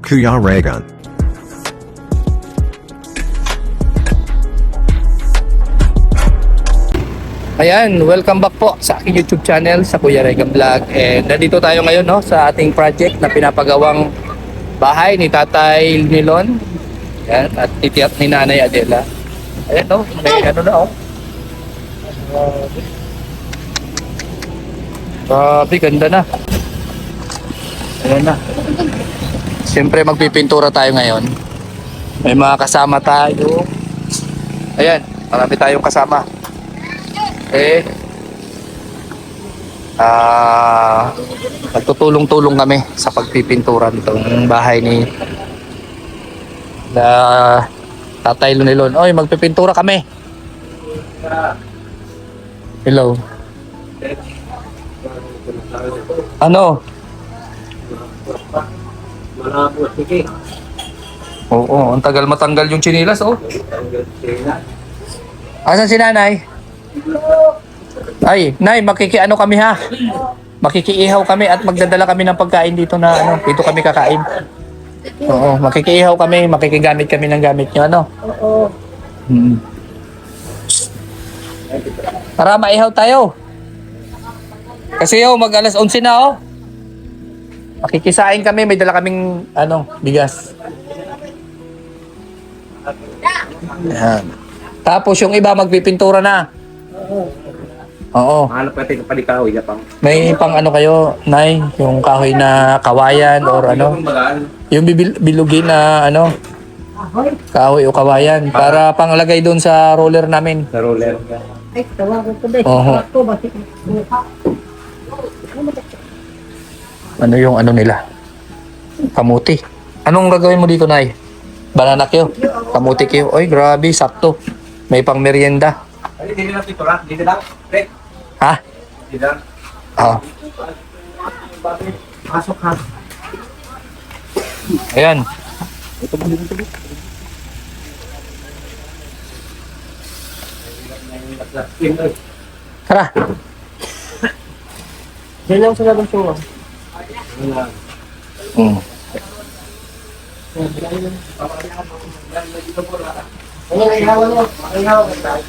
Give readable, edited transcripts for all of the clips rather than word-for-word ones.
Kuya Regan. Ayan, welcome back po sa aking YouTube channel, sa Kuya Regan Vlog. And nandito tayo ngayon sa ating project na pinapagawang bahay ni Tatay Nilon. Ayan, at titiyat ni Nanay Adela. Ayan may ano na Grabe, ganda na. Ayan na. Siyempre magpipintura tayo ngayon. May mga kasama tayo. Ayan, marami tayong kasama. Nagtutulong-tulong kami sa pagpipintura nitong bahay ni Tatay Nilon. Oy, magpipintura kami. Hello. Ano? Oo, ang tagal matanggal yung chinilas, Asan si Nanay? Ay, Nay, makikiano kami ha. Makikiihaw kami at magdadala kami ng pagkain dito na dito kami kakain. Oo, makikiihaw kami, makikigamit kami ng gamit nyo, Oo. Para maihaw tayo. Kasi mag alas 11 na Makikisain kami, may dala kaming bigas. Ayan. Tapos yung iba magpipintura na. Oo. Hanap natin ng palikahoy na pang. May pang kayo, Nay? Yung kahoy na kawayan or Yung bilugin na kahoy o kawayan. Para panglagay doon sa roller namin. Sa roller. Ay, tawagan ko dahil. Oo. Ano yung nila? Kamuti. Anong gagawin mo dito, Nay? Banana Q? Kamuti Q? Oy, grabe, sakto. May pang merienda. Ay, hindi lang pintura. Hindi lang. Ha? Hindi lang. Oo. Pasok ha. Ayan. Tara. Diyan lang sa labas yung Ano na ihawan mo? Ihawan mo tayo.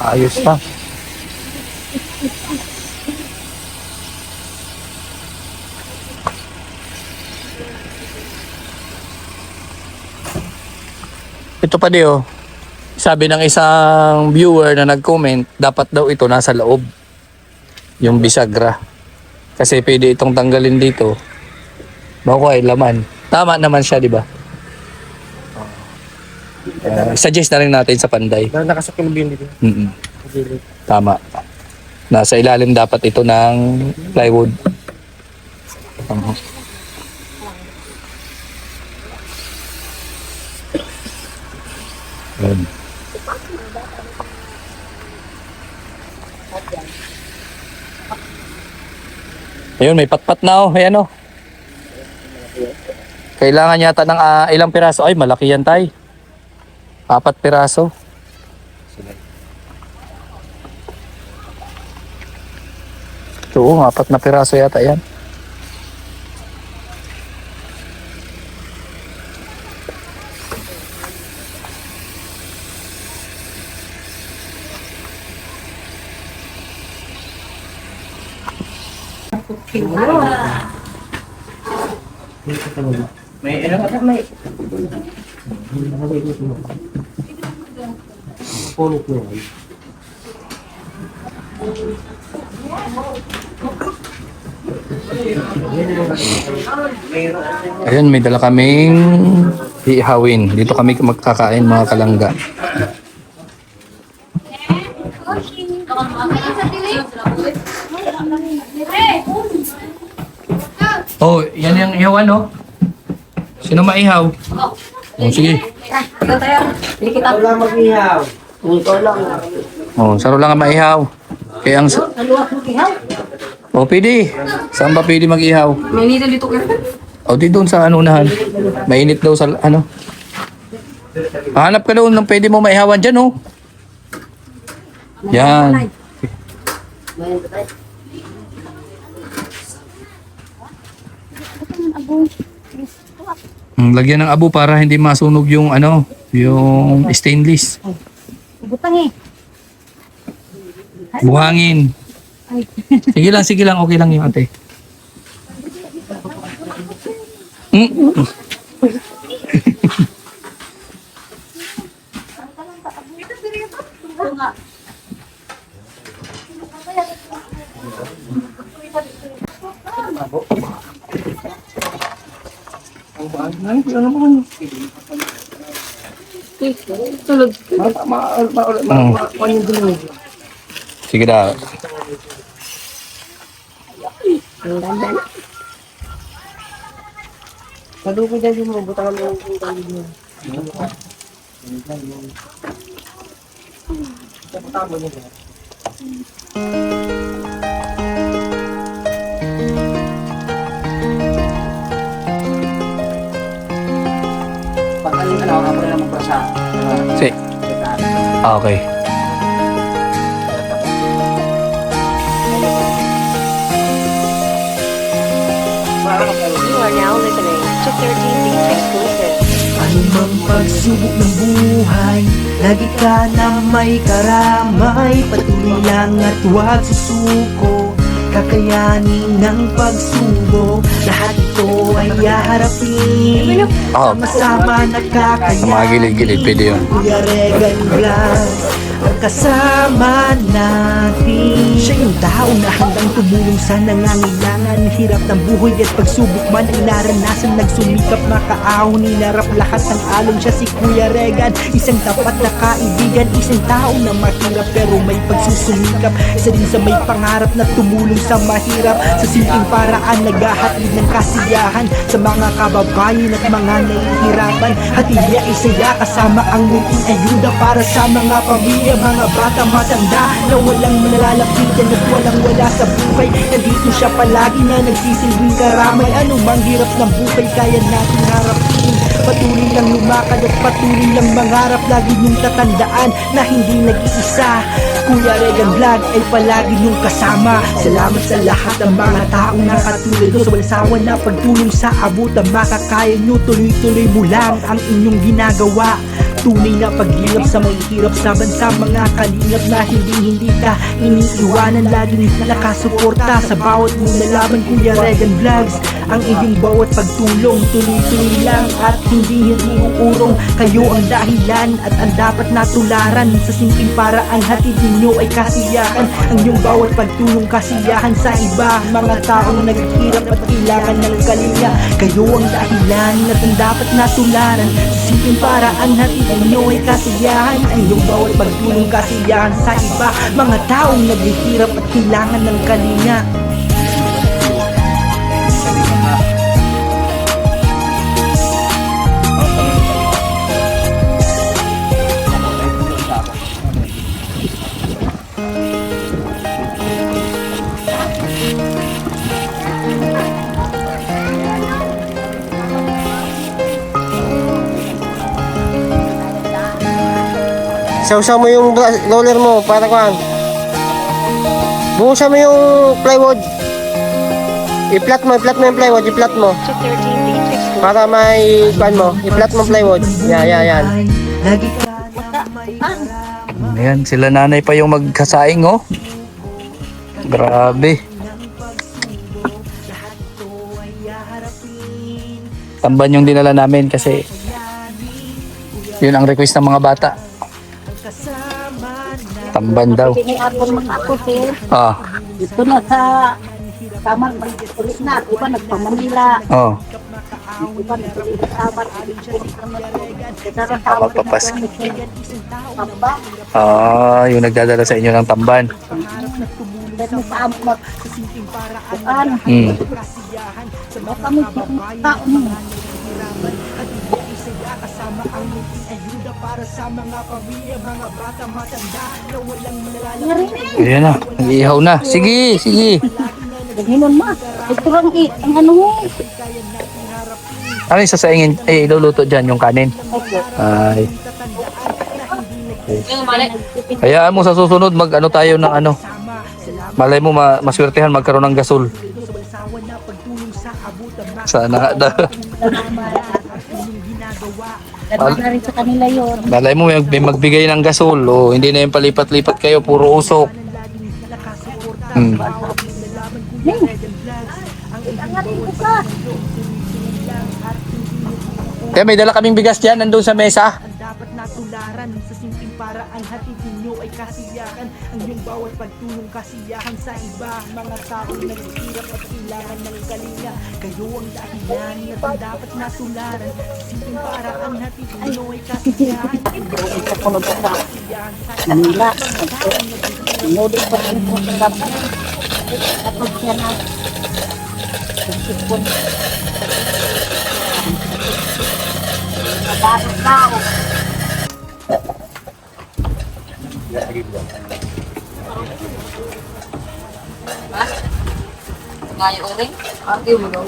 Ayos pa. Ito pa sabi ng isang viewer na nag-comment, dapat daw ito nasa loob. Yung bisagra. Kasi pwede itong tanggalin dito. Bako ay laman. Tama naman siya, di ba? Suggest na rin natin sa panday. Nakasok yung bin dito. Tama. Nasa ilalim dapat ito ng plywood. Ayan. Ayun, may patpat na Ayan Kailangan yata ng ilang piraso. Ay, malaki yan, Tay. 4 piraso. Ito, 4 na piraso yata yan. May May punit mo. Ayun, may dala kaming ihawin. Dito kami magkakain, mga kalangga. Oh, yan yung ihawan, Sino maihaw? Sige. Ikaw tayo. Hindi kita. wala mag-ihaw. Ikaw lang. Saro lang ang maihaw. Kaya ang... Naluwak mo kihaw. pwede. Saan ba pwede mag-ihaw? May nito dito ka. O, di doon sa unahan. Mainit daw sa Hanap ka doon ng pwede mo maihawan dyan, oh. Yan. Lagyan ng abo para hindi masunog yung ano, yung stainless. Butang eh. Buhangin. Sige lang, okay lang yung ate. Mm. Sige daw. Malukoy dyan mo, butang mo yung tali mo. Pagkaling ka na, ako na naman para sa... Si. Okay. You are now listening to 13 Beats Exclusive. Anumang pagsubok ng buhay, lagi ka na may karamay. Patuloy lang at huwag susuko, kakayanin ng pagsubok. Lahat ito ay haharapin, sama-sama Sa mga nakakayanin. gilid-gilid, pwede yun. Kuya Regan Blas, ang kasama natin. Siya yung tao na handang tumulong sa nangangailangan. Hirap ng buhay at pagsubok man ay naranasan. Nagsumikap makaahon, ninarap lahat ng alon. Siya si Kuya Regan, isang tapat na kaibigan. Isang tao na mahirap pero may pagsusumikap. Isa din sa may pangarap na tumulong sa mahirap. Sa simpleng paraan naghahatid ng kasiyahan sa mga kababayan at mga nahihirapan. Hatid niya ay saya kasama ang munting ayuda para sa mga pamilya, mga bata, matanda na walang malalapitan at walang wala sa buhay. Nandito siya palagi na nagsisilbing karamay. Anumang hirap ng buhay kaya natin harapin. Patuloy lang lumakad at patuloy lang mangarap. Lagi niyong tatandaan na hindi nag-iisa. Kuya Regan Vlog ay palagi niyong kasama. Salamat sa lahat ng mga taong nakatulad sa walsawan na pagtulong sa abot na makakaya niyo. Tuloy-tuloy mo lang ang inyong ginagawa. Tunay na paghilap sa may hirap sa bansa, mga kalingap na hindi ka iniiwanan. Laging nakasuporta sa bawat mong nalaban. Kuya Regan Vlogs, ang iyong bawat pagtulong. Tuloy-tuloy lang at hindi uurong. Kayo ang dahilan at ang dapat natularan. Sa simpleng paraan hatid ninyo ay kasiyahan. Ang iyong bawat pagtulong kasiyahan sa iba. Mga taong naghihirap at kailangan ng kalinga. Kayo ang dahilan at ang dapat natularan. Sa simpleng paraan hatid ninyo ay kasiyahan. Ang iyong bawat pagtulong kasiyahan sa iba. Mga taong naghihirap at kailangan ng kalinga. Sausaw mo yung roller mo para kuhan. Buhusan mo yung plywood. I-flat mo yung plywood, i-flat mo. To 13 Beats Exclusive. Para may kuhan mo. I-flat mo plywood. Yan. Lagi ka na may karamay. Ayan, sila nanay pa yung magkasaing, oh. Grabe. Tamban yung dinala namin kasi yun ang request ng mga bata. Tamban daw. Hindi ako mag-ako sir. Ah, Dito na sa kamar, ulit na. Diba nagpamanila. oh. Diba nagpalit sa kamar. Magpapas. Papa, Ah, yung nagdadala sa inyo ng tamban. dahil mo sa amot. Bukan. Baka may taon mo. Kasama ang munting ayuda para sa mga pamilya, mga bata, matanda na walang malalapitan. Ayan na, nag-iihaw na. Sige. Daghinon ma. Ito ang ano mo. Kaya natin harapin Ano yung sasaingin? Eh, iluluto dyan yung kanin. Opo. Ay. Hayaan mo sa susunod mag-ano tayo ng ano. Malay mo maswertehan magkaroon ng gasol. Sana nga. Ganda na rin sa kanila yun. Malay mo may magbigay ng gasol. O, hindi na yung palipat-lipat kayo. Puro usok. Hmm. Kaya may dala kaming bigas dyan. Nandun sa mesa. Dapat natularan sa simpleng paraan, hatid ninyo ay kasiyahan. Ang iyong bawat pagtulong kasiyahan sa iba. Mga taong naghihirap at kailangan ng kalinga. Kayo ang dahilan na dapat natularan sa simpleng paraan, hatid ninyo ay kasiyahan. Kapunod ko sa Manila. Noodles pa rin po sa gabi. Kapag siya na. Sipon. Mabaros na ako. Ngayon rin? Ate mo daw.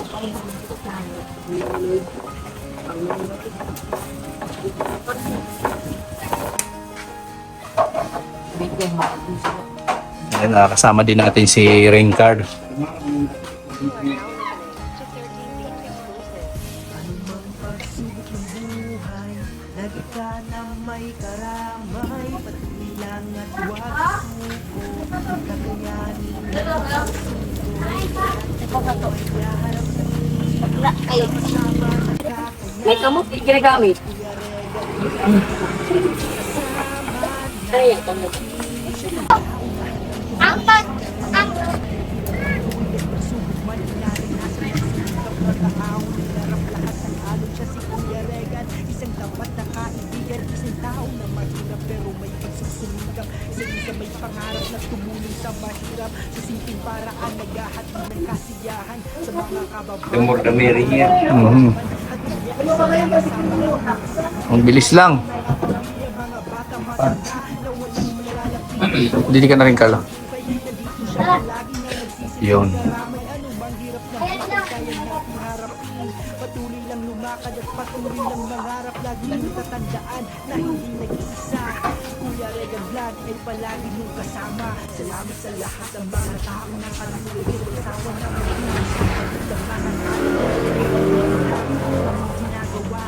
Ayan, kasama din natin si Ringcard. Lagi ka na may karamay, pati lang at wag suko. Kakayanin May kamot, ginagamit. Ano yan, kamot? isang tapat na kaibigan, isang tao na mahirap pero may pagsusumikap. Isa may pangarap na tumulong sa mahirap, sa simpleng paraan naghahatid ng kasiyahan sa mga kababayan. The more the merrier. Mhm. Ang bilis lang. Hindi ka na rin kala. Yun. Patuloy lang lumakad at patuloy lang mangarap. Lagi lang tatandaan na hindi nag-iisa. Kuya Rega Vlog ay palagi niyong kasama. Salamat sa lahat ng mga taong nakatulog. Asawa na mag-iwas sa pagdamahan ginagawa.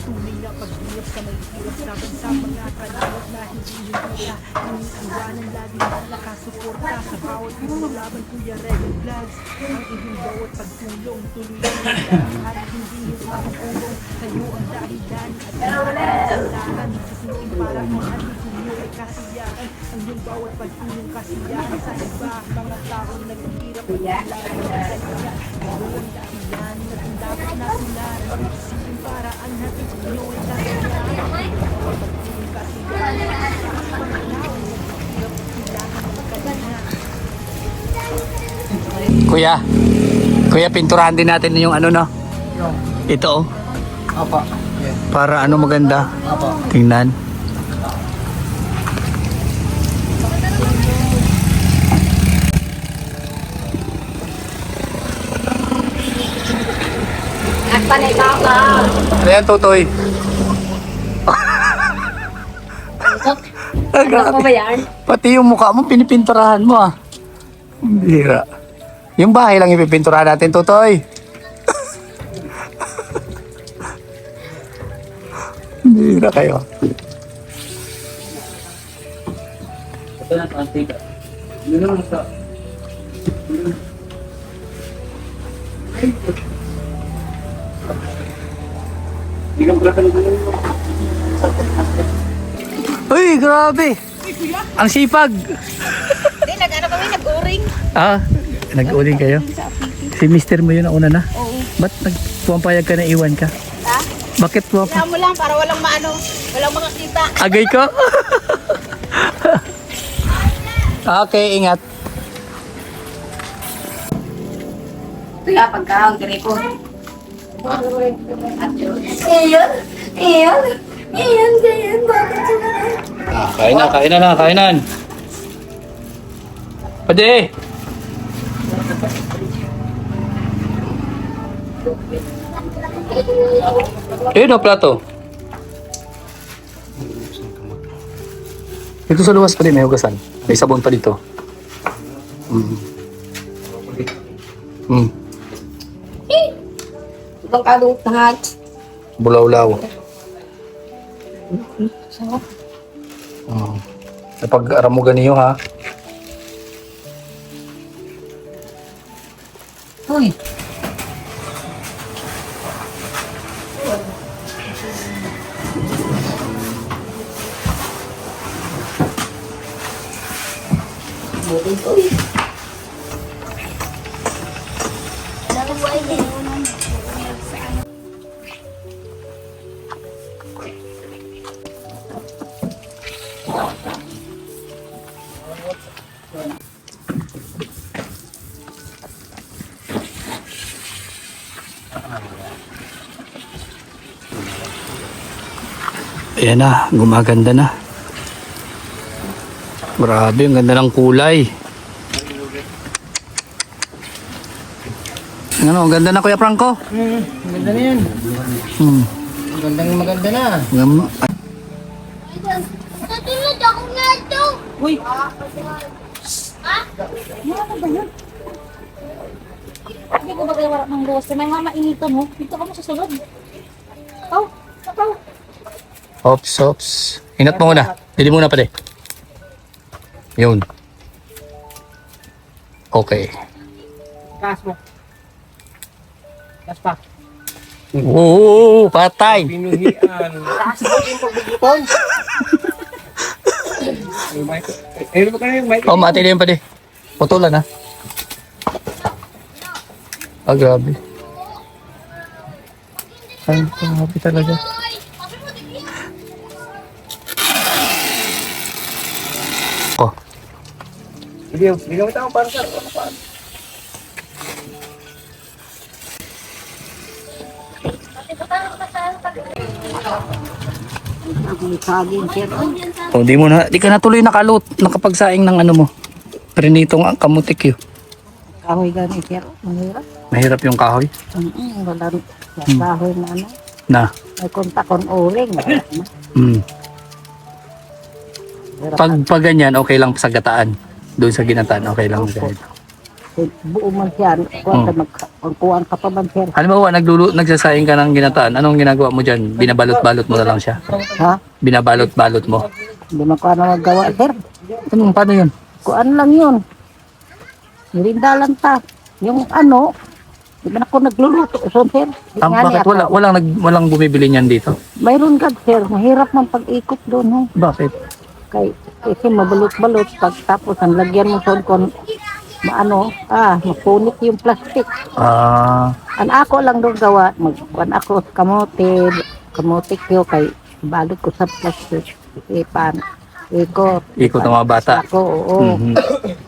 Tunay na paghirap sa may hirap sa bansa. Mga kalawat na hindi hintila. Iniiwanan lagi na nakasuporta sa bawat pinulaban. Kuya Rega Vlogs, ang inyong bawat pagtulong. Tuloy lang at hindi yung pagtulong. Kayo ang dahilan at pinagkakalakan sa simpleng parang at ninyo ay kasiyahan. Ang iyong bawat pagtulong kasiyahan sa iba. Mga taong naghihirap at kailangan ng kanya. Kayo ang dahilan at dapat natularan sa simpleng paraan natin ninyo ay kasiyahan. Ang bawat pagtulong kasiyahan sa iba. Mga taong naghihirap at kailangan ng kanya. Kuya, pinturahan din natin yung ano, no? Ito, oh. Apa. Para ano maganda. Tingnan. Ano yan, Totoy? Ano ba yan? Pati yung mukha mo, pinipinturahan mo, ah. Ang bihira. Yung bahay lang ipipinturahan natin, Totoy. Ang bihira kayo. Ito na sa antika. Yun naman sa... Hindi ka pala kanina. Uy, grabe! Ang sipag! Hindi, nag-ano kami, nag-uring. Ah, nag-uling kayo? Si mister mo yun ang una na? Oo. Ba't nagpumpayag ka na iwan ka? Ha? Bakit pumpayag? Kaya mo lang para walang maano, walang makakita. Agay ko? Okay, ingat. Kaya pagka ang gripo. Kainan, kainan. Pwede. Ayun o, plato. Dito sa luwas pa din, may hugasan. May sabon pa dito. Mm. Mm. Ibang kalong tahat. Bulaw-law. Oh. Kapag aramugan niyo ha. Uy. Ayan na, gumaganda na. Grabe, ang ganda ng kulay. Ano, ang ganda na Kuya Franco? Maganda na yan. Hmm. Maganda na. Natulog ako na ito. Uy. Hindi ko ba kayo wala ng luwas? May mga mainitan mo. Dito ka mo sa sulod. Oh, ito. Ops, ops. Ingat mo muna. Dili muna pala. Yun. Okay. Gas mo. Gas pa. Oo, patay. Pinuhian. Ayun ba kayo yung mic? Oh, mati na yun pala. Putulan ha. Ah, grabe. Ay, grabe talaga. Oh. Bigyan mo tayo para sa ano pa. Ang saging, sir. Oh, di ka natuloy nakapagsaing ng ano mo. Prinitong kamutik yun. Kahoy gani, sir. Mahirap. Mahirap yung kahoy. Wala kahoy na ano. Na. May kontakon uling. Mm. Pag ganyan, okay lang sa gataan. Doon sa ginataan, okay lang. Ganito. Buo man siya. Kuhaan ka pa man, sir. Halimbawa, nagsasayang ka ng ginataan. Anong ginagawa mo dyan? Binabalot-balot mo na lang siya. Ha? Binabalot-balot mo. Hindi man ko ano magawa, sir. Paano yun? Kuhaan lang yun. Mirinda lang ta. Yung ano, di ba ako nagluluto, so, sir? Di nga Bakit niya ako. walang bumibili niyan dito? Mayroon ka, sir. Mahirap man pag-ikot doon, ho. Bakit? Kasi mabalot-balot. Tapos ang lagyan mo sa kon mapunit yung plastic. Ah, Ang ako lang doon gawa, ako kamote ko kay balot ko sa plastic. Ikot ikot ng mga bata. Ako, oo. Mhm.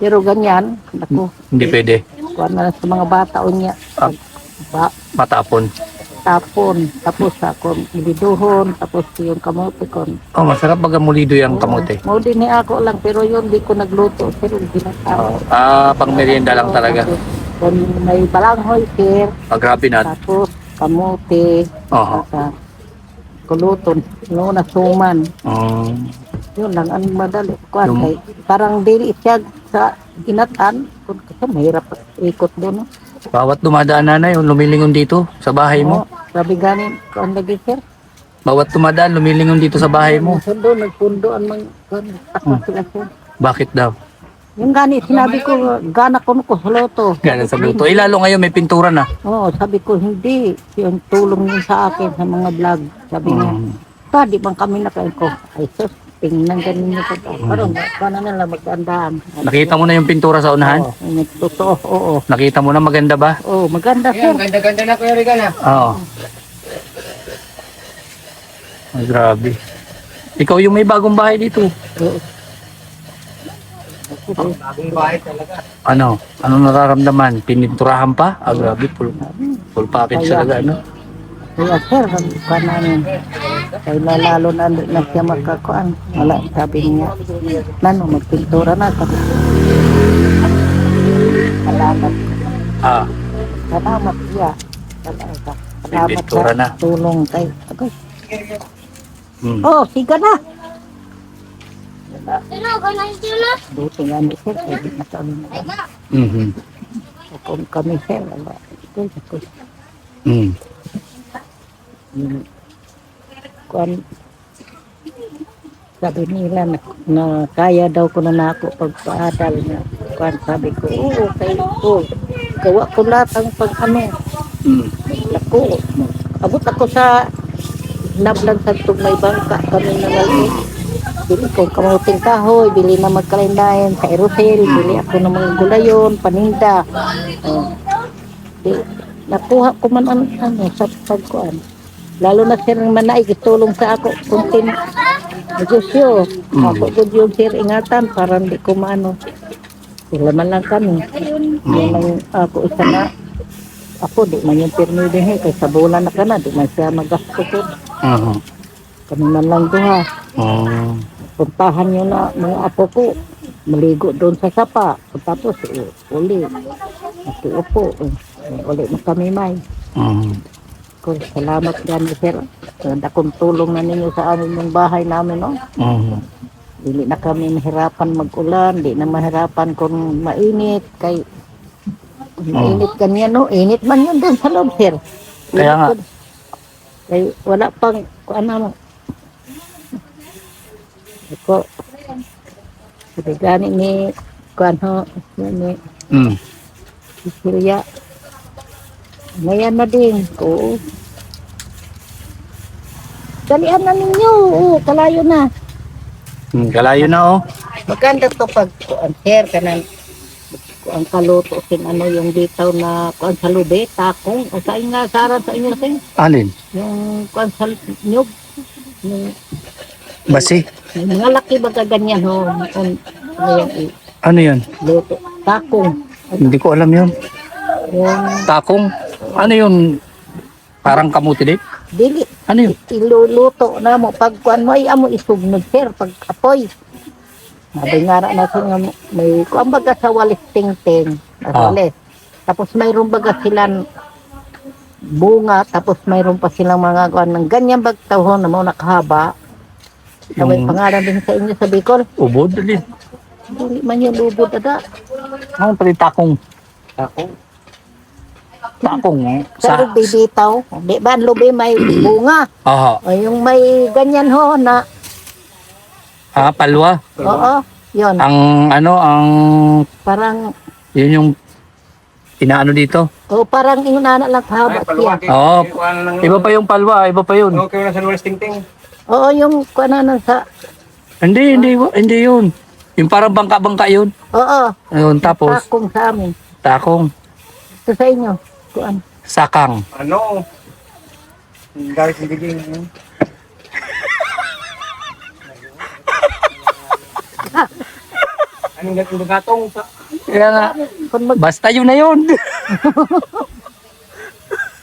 Pero ganyan, ako, Hindi pwede. kuha na lang sa mga bata o niya. Ah. Matapon. Tapon, tapos ako ibiduhon, tapos yung kamote ko. Oh, masarap baga mulido yung kamote. Mo din ni ako lang, pero yun di ko nagluto. Pero ginatawa. Pang merienda lang talaga. Kung may balanghoy, sir. Grabe na. Tapos kamote. Oo. Kuluton. Nuna suman. Yun lang ang madali. Kuan Yung- kay parang dili siya sa ginatan. Kasi mahirap ikot doon. No? Bawat dumadaan na yung lumilingon dito sa bahay mo. Oo, sabi ganin, kuan lagi sir. Bawat dumadaan lumilingon dito sa bahay mo. Sundo, nagpundo ang mga kuan. Takot sila sir. Bakit daw? Yung gani, sinabi ko, gana ko ko sa loto. Ganun sa luto. Lalo ngayon may pintura na. Oo, sabi ko, hindi. Yung tulong niya sa akin sa mga vlog. Sabi niya, di bang kami nakain ko. Ay, sus, tingnan ganun niyo ko. Parang, paano nila magandaan. Nakita mo na yung pintura sa unahan? Oo, totoo, oo. Nakita mo na maganda ba? Oo, maganda sir. Ganda-ganda na Kuya Rican ha. Oo. Ay, grabe. Ikaw yung may bagong bahay dito. Oo. Bagong bahay talaga. Ano? Anong nararamdaman? Pininturahan pa? Grabe. Full package talaga, ano? Kaya sir, kuan namin. Kaya lalo na siya makakuan. Wala, sabi niya, nano, magpintura na. Sabi ko, salamat. Ah. Salamat siya. Salamat. Salamat Pintura sa na. tulong kay. Ako. Mm. Oh, siga na. Buti nga ni sir, pwede na kami na. Mhm. Kung kami sir, wala. Ito. Mm. Kuan, sabi nila na kaya daw ko na ako pagpaadal na. Kuan, sabi ko, oo, kay ko. Gawa ko lahat ang pag-ano. Mm. Ako, abot ako sa nablag sa may bangka kami na lagi. Bili ko kamuting kahoy, bili na magkalendayan sa aerosol, bili ako ng mga gulayon, paninda. Nakuha ko man ano sa pagkuan. Lalo na sir ng manay, gitulong sa ako kunting negosyo. Ako good yung sir ingatan para hindi ko maano. Sila man lang kami. Yan ang ako isa na. Ako di man yung pirmi din kay sa bulan na ka na, di man siya magasto ko. Kami man lang duha. Oh. Puntahan nyo na mga apo ko. Maligo doon sa sapa. Tapos uli. Upo. Uli na kami may. Ko, salamat gani sir. Ganda kong tulong na ninyo sa amin yung bahay namin. No? Dili na kami mahirapan mag-ulan. Di na mahirapan kung mainit. Kay mainit ganyan, no? Init man yun doon sa loob, sir. Kaya nga. Kay wala pang, ano, ako, sabi gani ni, ano, ni, Silya. Ngayon na din, ko. Dalian na ninyo, kalayo na. Kalayo na oh. Maganda to pag, sir, kanan, ang kaluto sin ano yung bitaw na kuan sa lube, takong o sa inyo saran sa inyo sin Alin? yung kuan sa nyug yung Basi? mga laki ba ganyan ho Ano yan? luto takong Hindi ko alam yun. yung Takong? Ano yun? Parang kamuti din? dili Ano yun? iluluto na mo pag kuan mo ay amo isugnod sir pag apoy. Sabi nga na sa nga may kuan baga sa walis tingting walis. Tapos mayroon baga silang bunga tapos mayroon pa silang mga kuan ng ganyan bagtawon na mo nakahaba. May pangalan din sa inyo sa Bicol. Ubod din. Dili man yung lubod ada. Ano pala takong? Takong Pero bibitaw, di ba ang lubi may bunga? Aha. O yung may ganyan ho na Palwa. oo, yun. Ang ano, Parang yun yung inaano dito. o parang inana lang haba siya. Oo. Iba pa yung palwa, iba pa yun. Okay na sa Lunes Tingting. Oo, yung kuanan sa Hindi yun. Yung parang bangka-bangka yun. oo, Ayun, tapos takong sa amin. takong, Ito sa inyo. Kuan. sakang. Ano? Galit ng biging. Anong gatong gatong sa Kaya nga, Kung mag basta yun na yun.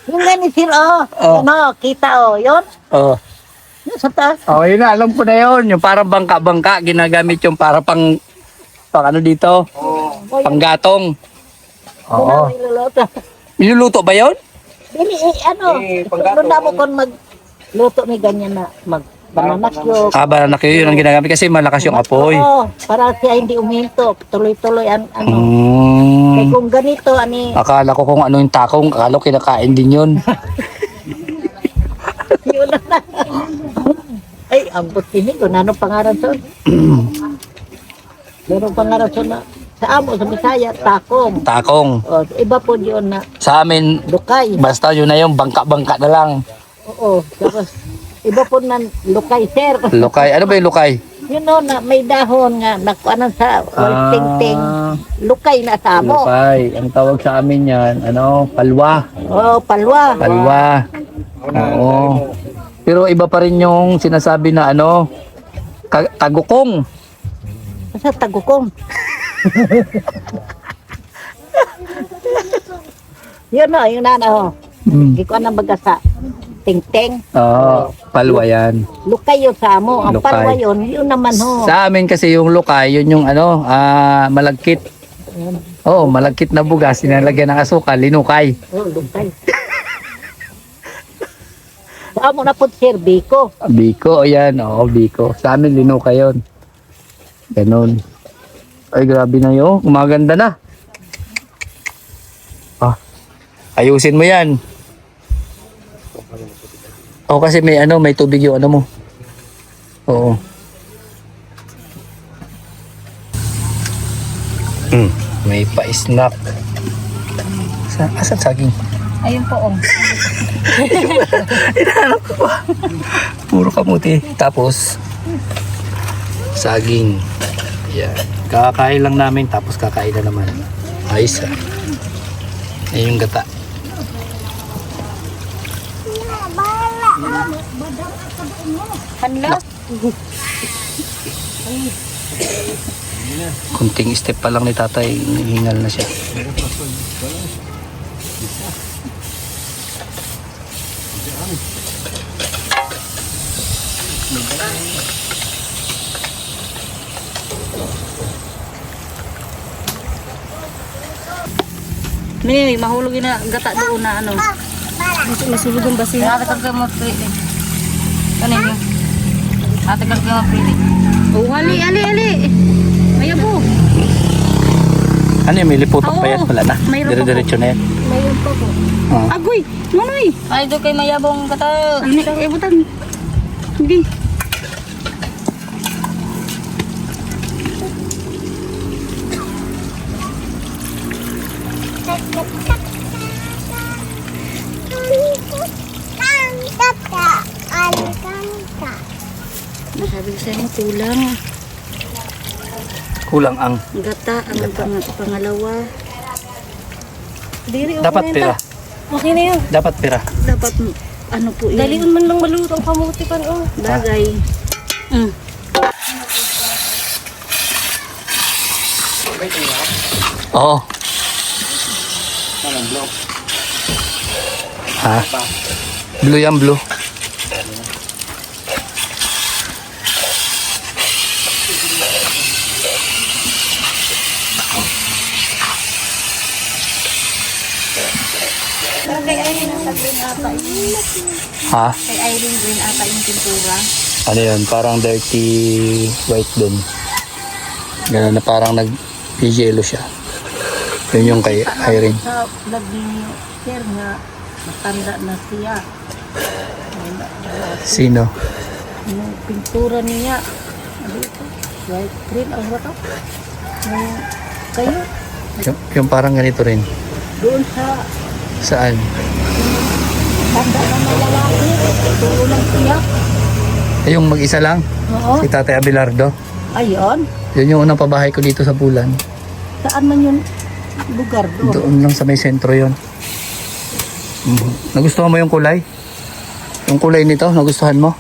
yung gani sir ano, kita yun. Oo. Yung sa taas. Oh, yun na, alam ko na yun. Yung parang bangka-bangka, ginagamit yung para pang ano dito, panggatong. Oo. Iluluto. Niluluto ba yun? Dili, ano, sunod na mo kung magluto may ganyan na banana cube. Banana cue, yun ang ginagamit kasi malakas yung apoy. Oo, para siya hindi uminto. Tuloy-tuloy ano. Kaya Mm. kung ganito, ani, Akala ko kung ano yung takong, akala ko kinakain din yun. yun na. Ay, ambot ini ko, nanong pangaran son? Merong pangaran son na, sa amo, sa Bisaya, takong. Takong. O, iba po yun na, Sa amin, lukay. basta yun na yung bangka-bangka na lang. Oo, tapos, iba po na lukay, sir. Lukay. Ano ba yung lukay? Yun o, na may dahon nga, nakuanan sa ting-ting. Lukay na sa amo. Lukay. Ang tawag sa amin yan, palwa. Oo, palwa. Palwa. Oo. Pero iba pa rin yung sinasabi na tagukong. Sa tagukong. Yun o, yung nana ho. Hindi ko na baga sa ting-ting. Oo, palwa yan. Lukay yun sa amo. Ang Lukay. palwa yun, yun naman ho. Sa amin kasi yung lukay, yun yung malagkit. Oo, malagkit na bugas, sinalagyan ng asukal, linukay. Oh, lukay. Sa amo na po, sir, Biko. Biko, ayan. Oo, Biko. Sa amin, Linuka yun. Ganon. Ay, grabe na yun. Gumaganda na. Ah, ayusin mo yan. Oo, kasi may ano, may tubig yung ano mo. Oo. May pa-snack. Asan saging? Ayun po, oh. Hinahanap ko pa. Puro kamuti. Tapos, saging. Yan. Kakain lang namin, tapos kakain na naman. Ayos ah. Yan yung gata. Hanla. Kunting step pa lang ni tatay, hingal na siya. May mahulog yun na gata doon na ano. Masulog ang basin. Natagal ka mo pwede. Kanin yun. Natagal ka mo pwede. Oh, ali. Mayabo. Ano yung may liputok pa yan? Oo. Wala na. Mayroon pa po. Dire-diretso na yan. Mayroon pa po. Oo. Agoy, nonoy. Ay, doon kay mayabong gata. Ay, ibutan. Hindi. Sabi ko sa'yo, kulang. Kulang ang Gata, ang pangalawa. Diri, okay dapat na yun, pira. Okay na yun. Dapat pira. Dapat, ano po yun? Daliun man lang maluto ang kamuti pa, oh. Bagay. Oo. Ha? Blue yan, blue. Kay Irene ang green ata yun. Ha? Kay Irene green ata yung pintura. Ano yun? Parang dirty white dun. Ganun na parang nag-yellow siya. Yun yung kay Irene. Sa vlog ni sir nga, matanda na siya. Sino? Yung pintura niya. Ano ito? White green, ano ba ito? Yung kayo, Yung parang ganito rin. doon sa Saan? tanda na lalaki, turo lang siya. Yung mag-isa lang? Oo, Si Tatay Abelardo? ayun. Yun yung unang pabahay ko dito sa Bulan. Saan man yung lugar doon? Doon lang sa may sentro yun. Nagustuhan mo yung kulay? Yung kulay nito, nagustuhan mo?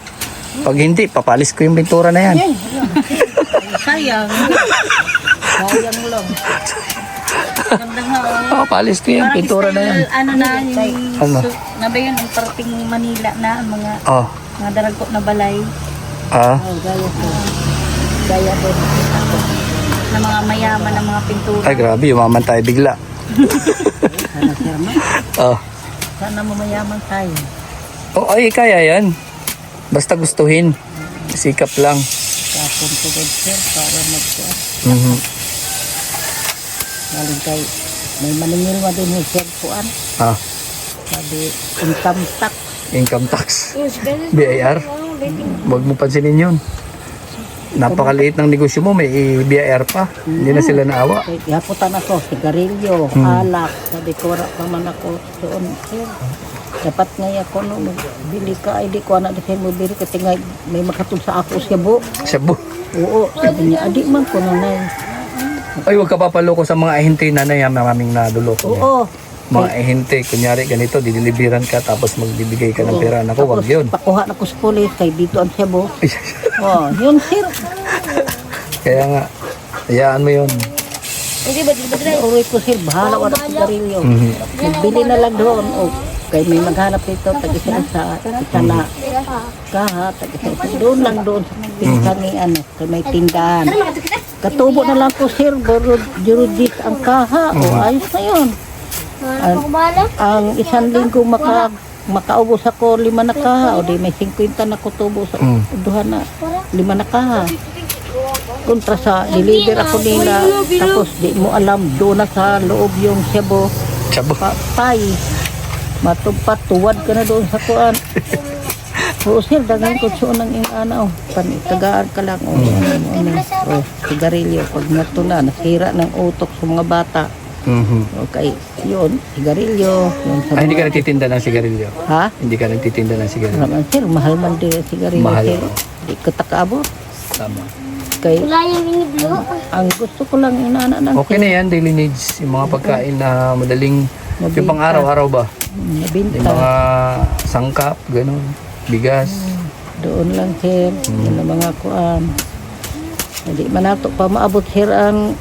Pag hindi, papalis ko yung pintura na yan. Yan, yan. Sayang. Sayang lang. Ganda nga. Papalis ko yung pintura na yan. Ano na, yung, Ano? na ba yun, ang parting Manila na, ang Oh, mga daragko na balay, ah, Oh, gaya ko. Gaya ko. na mga mayaman ng mga pintura. ay grabe, umaman tayo bigla. Sana sir man. Oh, Sana mamayaman tayo. oh ay kaya yan. Basta gustuhin. Sikap lang. Kapon ko din sir para magsuot. Mhm. Galing kay may maningil mo din yung sir kuan. Ah, Sabi, income tax. income tax. BIR. Huwag mo pansinin yun. Napakaliit ng negosyo mo, may BIR pa. Hindi na sila naawa. Kay yaputan ako, sigarilyo, alak. Sabi ko, wala pa man ako doon sir. Dapat ngayon ako no, bili ka, ay di ko anak di kayo mabili ka tingay, may makatul sa ako siya bu. Shabu. Oo, sabi niya, adik man ko nanay. Ay, huwag ka papaloko sa mga ahente na na maming naduloko. Oo. Mga ahente, kunyari ganito, dideliveran ka tapos magbibigay ka ng pera. Naku, wag yun. Pakuha na ko sa pulis, kay dito ang Cebu. Oh, yun sir. Kaya nga, hayaan mo yun. Hindi ba, di ba, Uwi ko sir, bahala wala sa sigarilyo. Nagbili na lang doon. O, kay may maghanap dito, tag-isa sa isa na kaha, tag-isa. Doon lang doon sa pinsan ni ano, kay may tindahan. Katubo na lang ko sir, jurudis ang kaha. O, ayos na yun. Ang isang linggo makaubos ako 5 na kaha o di may 50 na ko tubo sa duha na 5 na kaha. Kontra sa deliver ako nila tapos di mo alam doon na sa loob yung Cebu Chabo. patay matupad tuwad ka na doon sa kuan. Oo sir, daghan ko siya ng inana tagaan ka lang sigarilyo pag natuna nasira ng utok sa mga bata. Okay, yun, sigarilyo. Yun sa Ay, hindi ka mga- nagtitinda ng sigarilyo? Ha? Hindi ka nagtitinda ng sigarilyo? Raman sir, mahal man din ang sigarilyo Mahal, sir. oo. Di ko takaabot. Tama. Kay, ang gusto ko lang inana ng Okay na yan, daily needs. Yung mga pagkain na madaling, Mabenta. yung pang araw-araw ba? nabinta. Yung mga sangkap, ganun, bigas. Doon lang sir, yun ang mga kuan. Hindi man nato pa maabot sir ang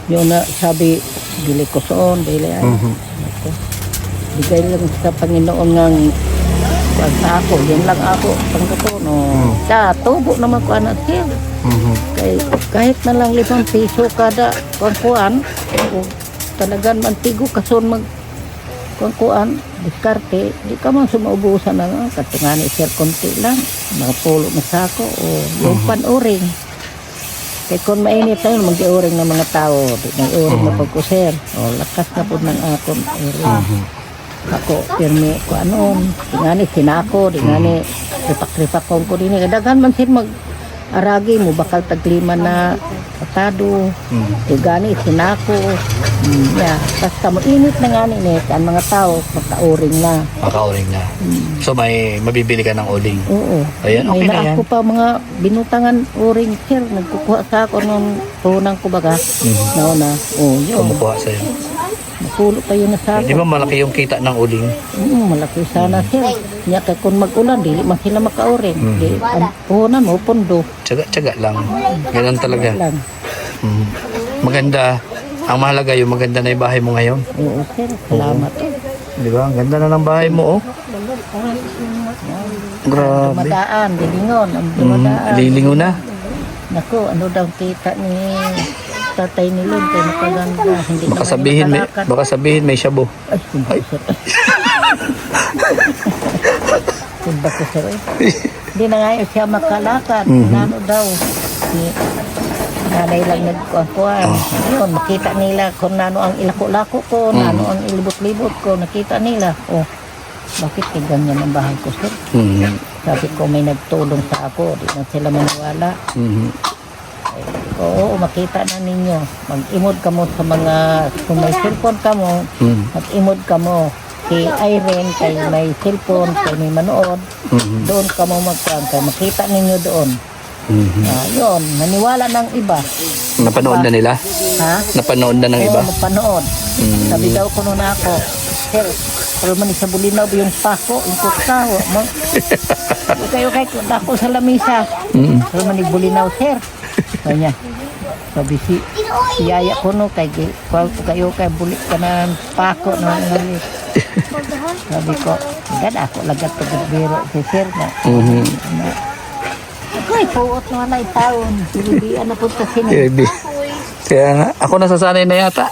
yun na sabi dili ko soon, dili ay. Ako. Bigay lang sa Panginoon ngang kuan sa ako, yan lang ako pangkaton. Ta, tubo naman kuan na sir. Kay, kahit na lang 5 piso kada kuan o talagang mantigo kason mag kuan diskarte di ka man sumaubusan na lang katungani sir konti lang nakapulo na sako o yung panuring kay kung mainit tayo mag-iuring ng mga tao di may uring na pagkuser o lakas na po ng akong uring ako pirmi ko anon di ngani sinako di ngani ripak-ripak ko din daghan man sir mag aragi mo bakal taglima na atado gani sinako basta mo init na nga ninit ang mga tao magka-uring na Makauring na. So may mabibili ka ng uling. oo Ayan, okay may na yan. ako pa mga binutangan uring sir nagkukuha sa ako ng tunang ko baga nauna yun Kumukuha sa'yo. mapulo pa yun na sa Di ba malaki yung kita ng uling? malaki sana sir niya kay kung mag-ulan dili man sila maka-uring di ang puhunan mo pundo Tsaga-tsaga lang. Ganun talaga. lang Maganda. Ang mahalaga yung maganda na yung bahay mo ngayon. oo sir salamat Di ba? Ang ganda na ng bahay mo, oh. Grabe. dumadaan dilingon ang dumadaan Lilingo na. Naku, ano daw kita ni tatay ni Lynn kay napaganda. Hindi Baka naman sabihin may, makalakad. baka sabihin may shabu. Ay, kumba ko sir. Kumba ko sir. Hindi na nga siya makalakad. Nano daw. Si nanay lang nagkuhan. Yun, makita nila kung nano ang ilako-lako ko, nano ang ilibot-libot ko. Nakita nila. Oh, bakit ganyan ang bahay ko sir? Sabi ko may nagtulong sa ako. Di na sila maniwala. Oo, makita na ninyo. Mag-imod ka mo sa mga, kung may cellphone ka mo, mag-imod ka mo. Kay Irene, kay may cellphone, kay may manood, doon ka mo magkuhan. Kaya makita ninyo doon. Yun, maniwala ng iba. Napanood na nila? Ha? Napanood na ng iba? Oo, napanood. Sabi daw ko noon ako, sir, pero man sa Bulinaw yung pako, yung kutsaho. Kayo kung ako sa lamisa. Pero man Bulinaw, sir. Kanya, sabi si yaya ko no, kayo kay bulit ka na pako na ngayon. Sabi ko, ganda ako lagat pag-biro si sir na. Ako'y puot na wala'y taon. Silibian na punta sini. Kaya nga, ako nasasanay na yata.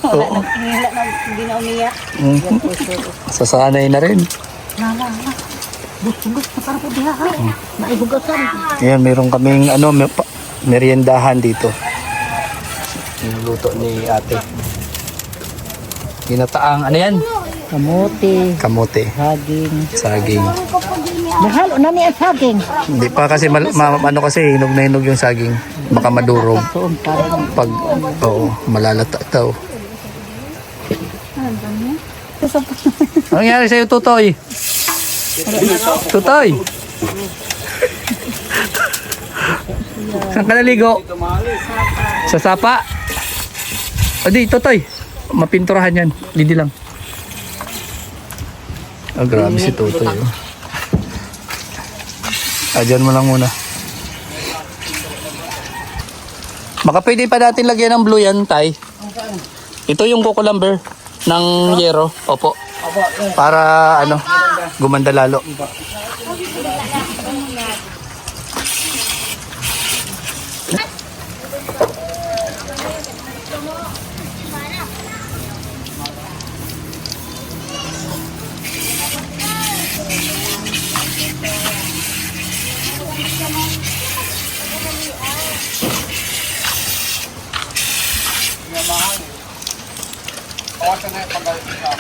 Oo. Hindi na umiyak. Sasanay na rin. Gusto para po diha ha. Maibugasan. Ayan, meron kaming meriendahan dito. Niluluto ni ate. Ginataang, ano yan? Kamote, Kamote, saging. saging. Mahalo na niya saging. Hindi pa kasi, ano kasi, hinog na hinog yung saging. Baka madurog. So, parang Pag, oo, malalata daw. Anong nangyari sa'yo, Tutoy? Tutoy! Saan ka naligo? Sa sapa? O di, Tutoy. Mapinturahan yan. Lidi lang. Oh, grabe si Tutoy. Oh. Dyan mo lang muna. Baka pwede pa natin lagyan ng blue yan, Tay. Ito yung coco lumber ng yero. Opo. Para ano, gumanda lalo.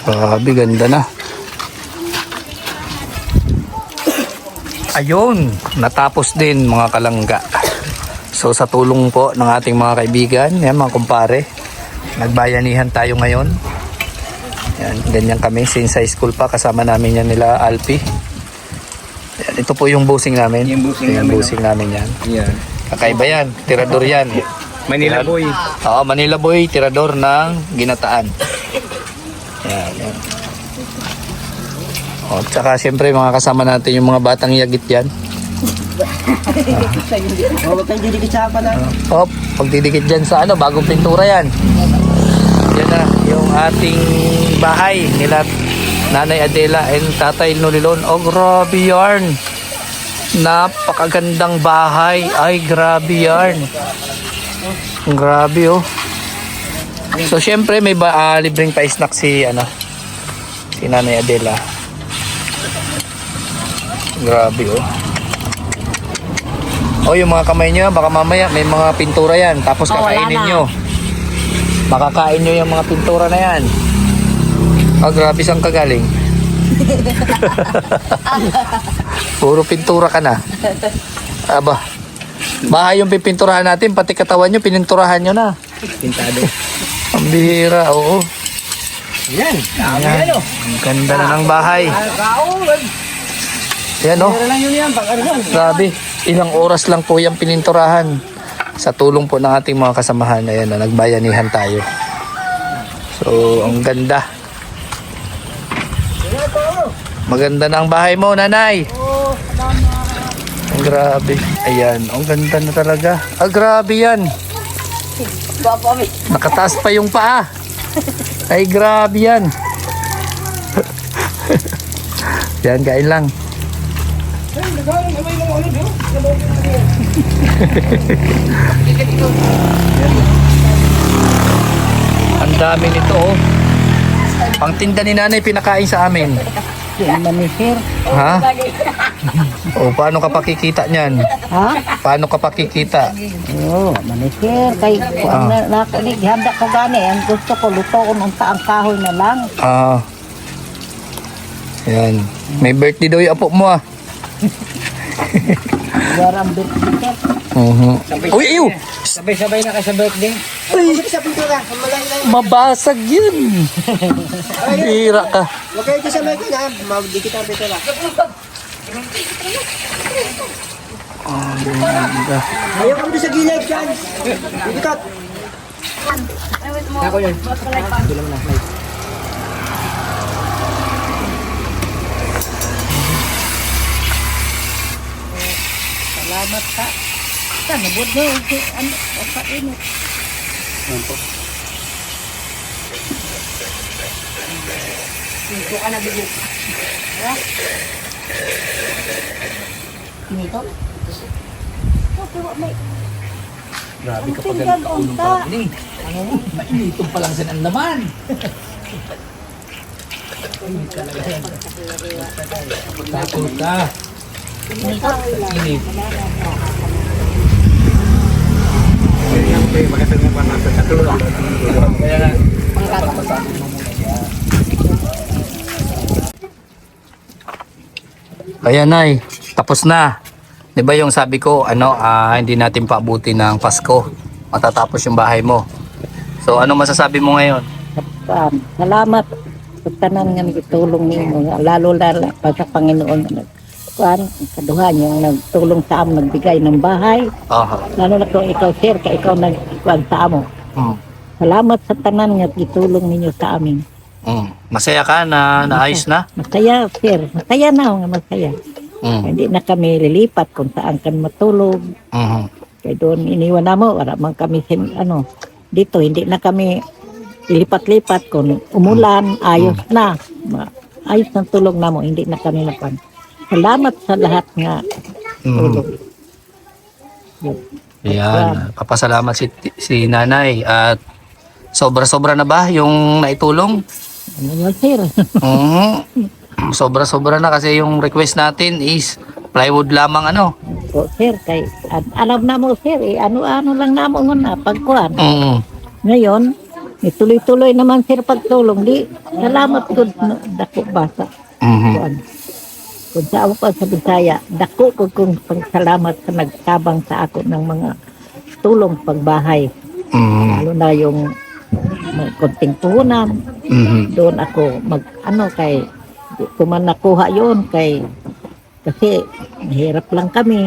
Grabe, ganda na. Ayun, natapos din mga kalangga. So sa tulong po ng ating mga kaibigan, yan mga kumpare, nagbayanihan tayo ngayon. Yan, ganyan kami since high school pa, kasama namin yan nila Alpi. Yan, ito po yung busing namin. Yung busing namin yan. Yan. Kakaiba yan, tirador yan. Manila Boy. Oo, Manila Boy, tirador ng ginataan. Yan, yan. O, tsaka siyempre mga kasama natin yung mga batang yagit yan. Huwag kang didikit sa hapa na. O, pagdidikit dyan sa ano, bagong pintura yan. Yan na, yung ating bahay nila Nanay Adela and Tatay Nolilon. Oh, grabe yarn. Napakagandang bahay. Ay, grabe yarn. Grabe oh. So syempre may libreng pa-snack si si Nanay Adela. Grabe oh. Oh, yung mga kamay nyo, baka mamaya may mga pintura yan. Tapos kakainin nyo. Makakain nyo yung mga pintura na yan. Oh, grabe, saan ka galing? Puro pintura ka na. Aba. Bahay yung pipinturahan natin, pati katawan nyo, pininturahan nyo na. Pintado. Ang bihira, oo. Yan. Ayan. Ang ganda na ng bahay. Yan oh. Grabe. Ilang oras lang po yung pininturahan. Sa tulong po ng ating mga kasamahan. Ayan na, nagbayanihan tayo. So, ang ganda. Maganda na ang bahay mo, Nanay. Ang grabe. Ayan, ang ganda na talaga. Ah, grabe yan. Nakataas pa yung paa. Ay, grabe yan. Yan, kain lang. Ang dami nito oh. Pangtinda ni Nanay pinakain sa amin. Yung manisir. Ha? O paano ka pakikita niyan? Ha? Paano ka pakikita? Oo, manisir. Kay kuang na nakulig. Handa ko gani. Ang gusto ko lutoon ang taang kahoy na lang. Ah. Yan. May birthday daw yung apo mo ah. Garang birthday. Uy, ayaw! Sabay-sabay na kayo sa birthday. Ay, Sa pintura. Malay-lay. mabasag yun. Bira ka. Huwag kayo sa may na. Magdikit ang pintura. Ayaw kami sa gilid dyan. Dikit. Ako yun. Salamat ka. Nabot mo. Ano? Kainit. Pinto ka na bigo. Ha? Pinito? Grabe ka pag ganito ka unong parang ini. Ano? Mainitong pa lang sin ang laman. Takot ka. Init. Kaya nga. Ayan Nay, tapos na. 'Di ba yung sabi ko, hindi natin paabuti ng Pasko. Matatapos yung bahay mo. So ano masasabi mo ngayon? Salamat sa tanan nga nagtulong ninyo. Lalo pa sa Panginoon. Kuan, kaduhan yung nagtulong sa amo, nagbigay ng bahay. Aha. Lalo na kung ikaw, sir, ka ikaw nagkuan sa amo. Salamat sa tanan nga gitulong ninyo sa amin. Masaya ka na naayos na? Masaya, sir. Masaya na nga masaya. Hindi na kami lilipat kung saan kan matulog. Kaya doon iniwan na mo, wala man kami dito, hindi na kami ilipat-lipat kung umulan, ayos na. Ayos ng tulog na mo, hindi na kami napan. Salamat sa lahat nga tulog. Yan, papasalamat si Nanay at sobra-sobra na ba yung naitulong? Ano yun, sir? Sobra-sobra na kasi yung request natin is plywood lamang po, sir, kay alam na mo, sir, ano-ano lang na mo na pagkuhan. Ngayon, ituloy-tuloy naman, sir, pagtulong. Di, salamat ko dako basa. Kuan. Kung sa ako pa sa Bisaya, dako ko kung pagsalamat sa nagtabang sa ako ng mga tulong pagbahay. Lalo na yung konting puhunan. Doon ako kay di ko man nakuha yun kasi mahirap lang kami.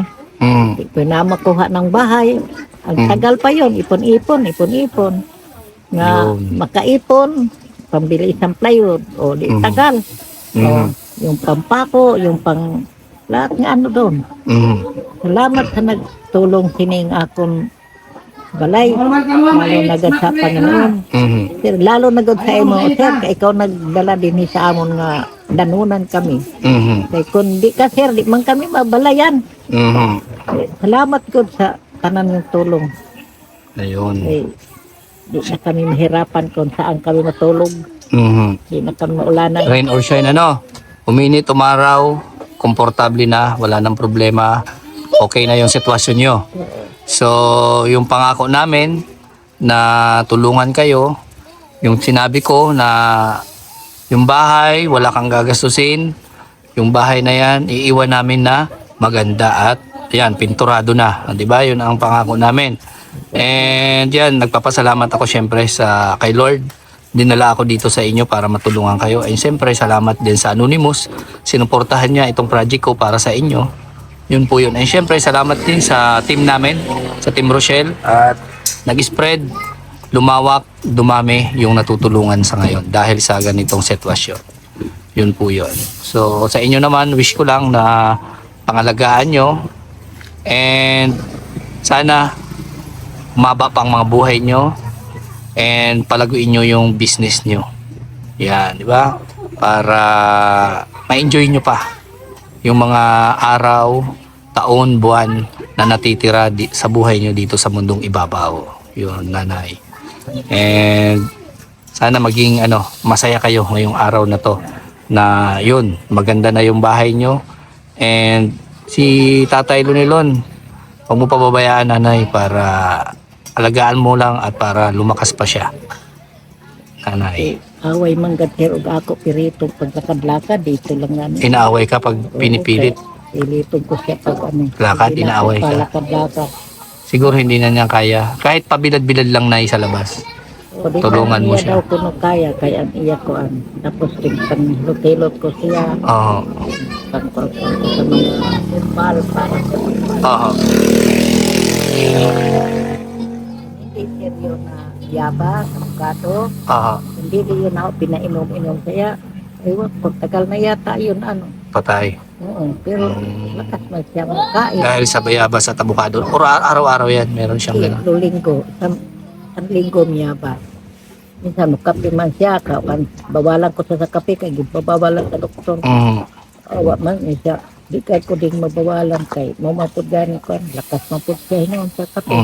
Di ko na makuha ng bahay. Ang tagal pa yun, ipon-ipon. Nga makaipon, pambili isang plywood, o di tagal. O, yung pampako, yung pang lahat nga ano doon. Salamat sa nagtulong sining akong balay, lalo nagad sa Panginoon. Sir, lalo nagad sa imo, sir, kay ikaw nagdala din sa amon nga danunan kami. Kay kung di ka, sir, di man kami mabalayan. Salamat ko sa tanan ng tulong. Ayun. Kay, di na kami mahirapan kung saan kami matulog. Di na kami maulanan. Rain or shine, uminit, umaraw, komportable na, wala nang problema, okay na yung sitwasyon nyo. So, yung pangako namin na tulungan kayo, yung sinabi ko na yung bahay, wala kang gagastusin, yung bahay na yan, iiwan namin na maganda at yan, pinturado na. Di ba? Yun ang pangako namin. And yan, nagpapasalamat ako syempre kay Lord. Dinala ako dito sa inyo para matulungan kayo. And siyempre, salamat din sa Anonymous. Sinuportahan niya itong project ko para sa inyo. Yun po yun. And siyempre, salamat din sa team namin, sa Team Rochelle. At nag-spread, lumawak, dumami yung natutulungan sa ngayon dahil sa ganitong sitwasyon. Yun po yun. So, sa inyo naman, wish ko lang na pangalagaan nyo. And sana umaba pang mga buhay nyo. And palaguin nyo yung business nyo. Yan, di ba? Para ma-enjoy nyo pa yung mga araw, taon, buwan na natitira sa buhay nyo dito sa mundong ibabaw. Yun, nanay. And sana maging masaya kayo ngayong araw na to. Na yun, maganda na yung bahay nyo. And si Tatay Lunilon, huwag mo pababayaan, nanay, para alagaan mo lang at para lumakas pa siya. Nanay. Away manggad sir, ug ako pirito paglakad-lakad dito lang nga. Inaaway ka pag pinipilit. Pilitong ko siya pag Lakad, inaaway ka. Palakad-lakad. Siguro hindi na niya kaya. Kahit pabilad-bilad lang na sa labas. Tulungan mo siya. Daw kuno kaya kaya ang iya ko tapos tingtan lutilot ko siya. Oo. Pagpapal ko sa mga normal para sa Oo. hindi seryo na yaba sa gato. Oo. Hindi yun ako pinainom-inom kaya aywan pagtagal na yata yun Patay. Oo, pero lakas man siya makain. Dahil sa bayabas at avocado. Or araw-araw yan. Meron siyang gano'n. Linggo. Ang linggo niya ba? Minsan magkape man siya. Bawalan ko sa kape kay bawalan sa doktor. Awa man siya. Di kay ko din mabawalan kay mamapod gani ko. Lakas mapod siya hinon sa kape.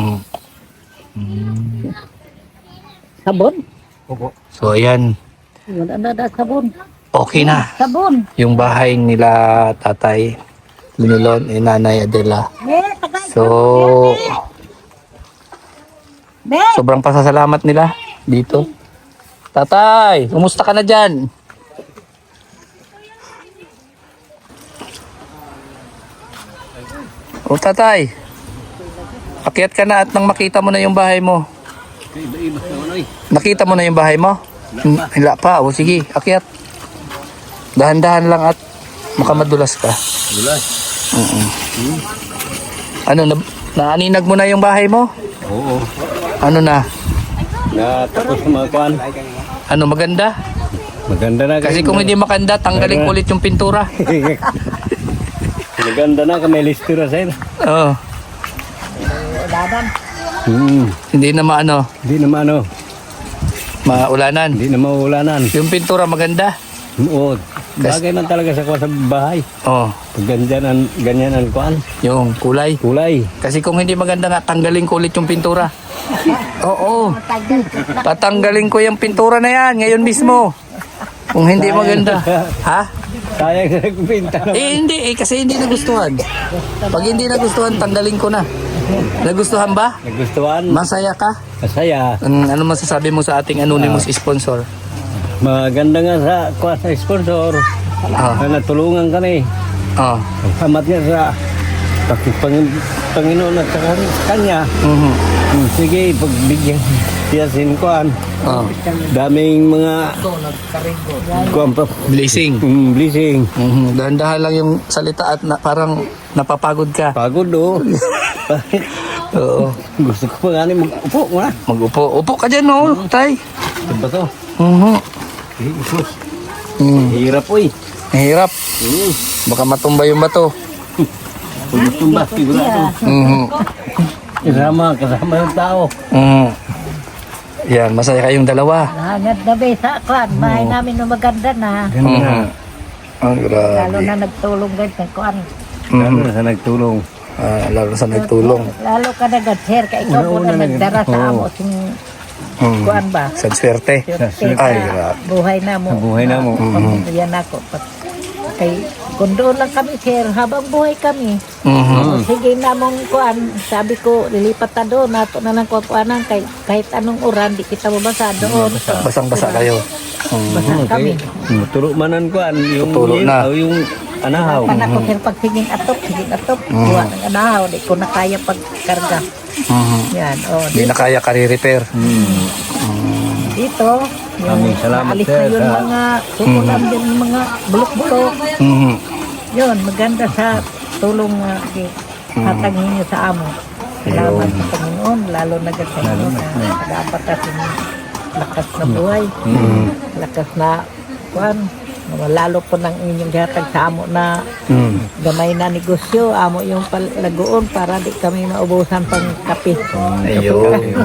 Sabon? So ayan. Wala na sabon. Okay na. Sabon. Yung bahay nila Tatay Lunilon and Nanay Adela. So sobrang pasasalamat nila dito. Tatay, kumusta ka na dyan? O tatay, akyat ka na at nang makita mo na yung bahay mo. Nakita mo na yung bahay mo? Hila pa, o sige, akyat. Dahan-dahan lang at makamadulas ka. Dulas. Naaninag mo na yung bahay mo? Oo. Ano na? Tapos mga kuan. Ano, maganda? Maganda na. Kasi kung hindi makanda, tanggalin ulit yung pintura. Maganda na kami listira sa ina. Oo. Hindi na maano, Hindi na maano. maulanan. Hindi na maulanan. Yung pintura maganda. Oo. Bagay man talaga sa kuan sa bahay. Oh, Pag ganyan ang kuan. yung kulay. Kulay. Kasi kung hindi maganda nga, tanggalin ko ulit yung pintura. Oo. Patanggalin ko yung pintura na yan ngayon mismo. Kung hindi maganda. Ha? Sayang na nagbinta. Hindi kasi hindi nagustuhan. Pag hindi nagustuhan, tanggalin ko na. Nagustuhan ba? Nagustuhan. Masaya ka? Masaya. Ano masasabi mo sa ating anonymous sponsor? Maganda nga sa sponsor. Na natulungan kami. Oh. Salamat nga sa Panginoon at sa kanya. Sige, pagbigyan siya sinkuan. Oh. Daming mga kuwan pa. Blessing. Blessing. Dahan-dahan lang yung salita at parang napapagod ka. Pagod do. Oo. Gusto ko pa nga ni mag-upo nga. Mag-upo. Upo ka dyan, no, tay. Ito ba to? Isus. Hirap oy. Mahirap. Baka matumba yung bato. Tumba, sigurado. Kasama yung tao. Yan, masaya kayong dalawa. Hangad na ba sa kwan, bahay namin na maganda na. Ang grabe. Lalo na nagtulong guys ng kwan. Lalo na sa nagtulong. Lalo sa nagtulong. Lalo ka na nag-share ka, ikaw po na nagdara sa amo sing kwan ba? Sa swerte. Ay, grabe. Buhay na mo. Buhay na mo. Yan ako. Kay, kung doon lang kami share, habang buhay kami. Sige na mong kuan, sabi ko, lilipat na doon, nato na lang kuanan, kahit anong oran, di kita mabasa doon. Basang-basa kayo. Basa kami. Tulo manan kuan yung Tulo na. yung anahaw. Panak ko sir, pag siging atop, buwan ng anahaw, di ko na kaya pagkarga. Yan, Hindi na kaya kari-repair. dito, Maraming salamat, naalis sir, na yun sa- mga sukulan din mga bulok-bulok. Yun, maganda sa tulong hatangin niyo sa amo. Salamat sa Panginoon, lalo na sa inyo na dapat natin lakas na buhay, lakas na kuan, lalo po ng inyong hatag sa amo na gamay na negosyo, amo yung palagoon para di kami maubusan pang kape. Ayun.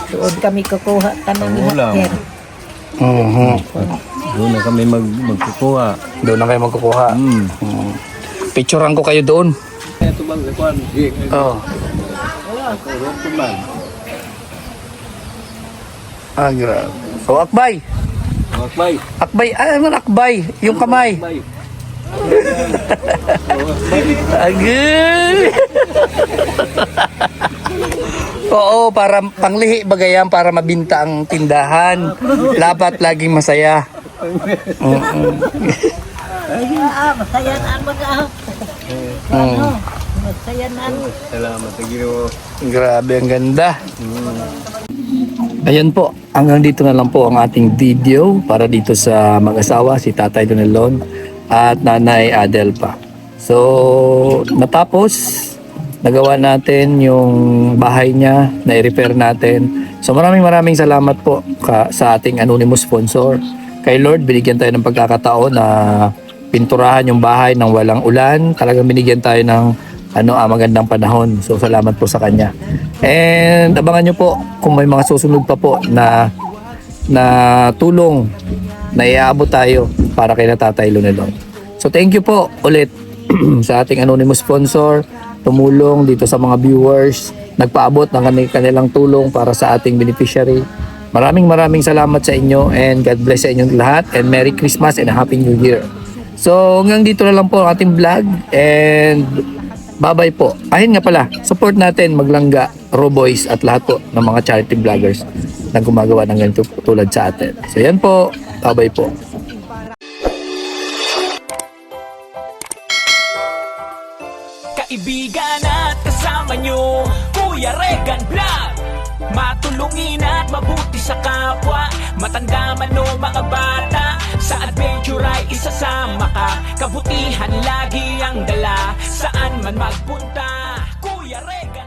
Doon kami kukuha tanong ni Ulam. Haker. Doon na kami magkukuha. Doon na kayo magkukuha. Picturean ko kayo doon. Ito bang kuan? Oh. Grabe. So, akbay. Akbay. Akbay. Ano akbay? Yung kamay. Akbay. Agay! Oo, para panglihi bagayan para mabinta ang tindahan. Dapat laging masaya. Masaya na ang mga masaya na ang Salamat sa Ginoo. Grabe, ang ganda. Ayan po, hanggang dito na lang po ang ating video para dito sa mag-asawa, si Tatay Donelon at Nanay Adelpa. So, natapos, nagawa natin yung bahay niya, na-repair natin. So, maraming salamat po sa ating anonymous sponsor. Kay Lord, binigyan tayo ng pagkakataon na pinturahan yung bahay ng walang ulan. Talagang binigyan tayo ng magandang panahon. So, salamat po sa kanya. And abangan nyo po kung may mga susunod pa po na tulong na iaabot tayo para kay Tatay Lunelon. So, thank you po ulit sa ating anonymous sponsor, tumulong dito sa mga viewers, nagpaabot ng kanilang tulong para sa ating beneficiary. Maraming salamat sa inyo and God bless sa inyong lahat and Merry Christmas and Happy New Year. So hanggang dito na lang po ang ating vlog and bye-bye po. Ayun nga pala, support natin Maglangga, Roboys at lahat po ng mga charity vloggers na gumagawa ng ganito tulad sa atin. So yan po, bye-bye po. Kaibigan at kasama nyo, Kuya Regan Vlog. Matulungin at mabuti sa kapwa, matanda man o mga bata. Sa adventure ay isasama ka, kabutihan lagi ang dala. Saan man magpunta, Kuya Regan.